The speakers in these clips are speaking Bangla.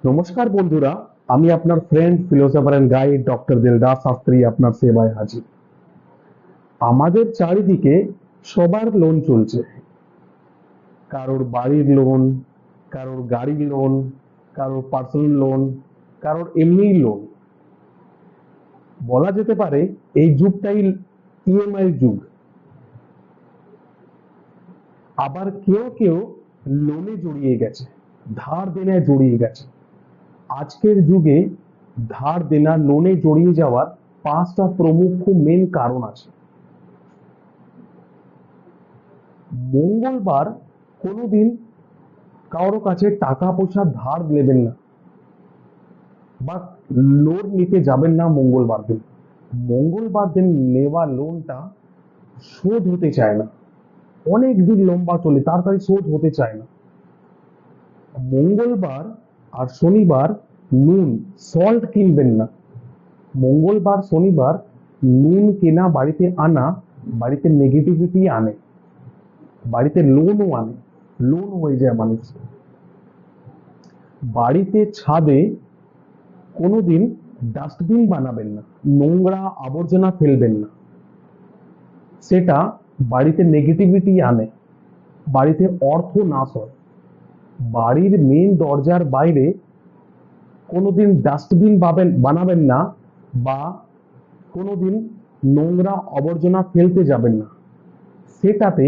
নমস্কার বন্ধুরা, আমি আপনার friend philosopher and guide doctor Dildar Shastri আপনার সেবায় হাজির। আমাদের চারিদিকে সবার লোন চলছে। কারোর বাড়ির লোন, কারোর গাড়ির লোন, কারোর পার্সোনাল লোন, কারোর এমনি লোন। বলা যেতে পারে এই যুগটাই ইএমআই যুগ। আবার কেউ কেউ লোনে জড়িয়ে গেছে, ধার দেনায় জড়িয়ে গেছে। আজকের যুগে ধার দেনা, লোনে জড়িয়ে যাওয়ার 5টা প্রমুখ মেন কারণ আছে। মঙ্গলবার কোনোদিন কারোর কাছে টাকা পয়সা ধার নেবেন না বা লোন নিতে যাবেন না মঙ্গলবার দিন। মঙ্গলবার দিন নেওয়া লোনটা শোধ হতে চায় না, অনেক দিন লম্বা চলে, তাড়াতাড়ি শোধ হতে চায় না। মঙ্গলবার আর শনিবার নুন, সল্ট কিনবেন না। মঙ্গলবার শনিবার নুন কেনা, বাড়িতে আনা, বাড়িতে নেগেটিভিটি আনে, বাড়িতে লোনও আনে, লোন হয়ে যায় মানুষ। বাড়িতে ছাদে কোনোদিন ডাস্টবিন বানাবেন না, নোংরা আবর্জনা ফেলবেন না। সেটা বাড়িতে নেগেটিভিটি আনে, বাড়িতে অর্থ নাশ হয়। বাড়ির মেন দরজার বাইরে কোনোদিন ডাস্টবিন বানাবেন না বা কোনোদিন নোংরা আবর্জনা ফেলতে যাবেন না। সেটাতে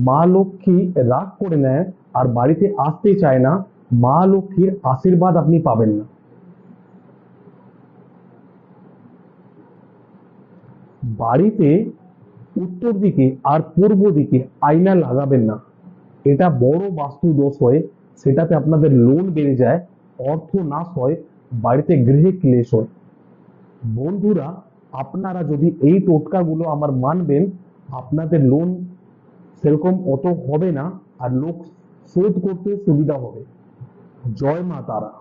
মা লক্ষ্মী রাগ করে নেয় আর বাড়িতে আসতে চায় না, মা লক্ষ্মীর আশীর্বাদ আপনি পাবেন না। বাড়িতে উত্তর দিকে আর পূর্ব দিকে আয়না লাগাবেন না, এটা বড় বাস্তু দোষ হয়। সেটাতে আপনাদের লোন বেড়ে যায়, অর্থ নাশ হয়, বাড়িতে গৃহে ক্লেশ হয়। বন্ধুরা, আপনারা যদি এই টোটকাগুলো আমার মানবেন, আপনাদের লোন সেরকম অত হবে না আর লোক শোধ করতে সুবিধা হবে। জয় মা তারা।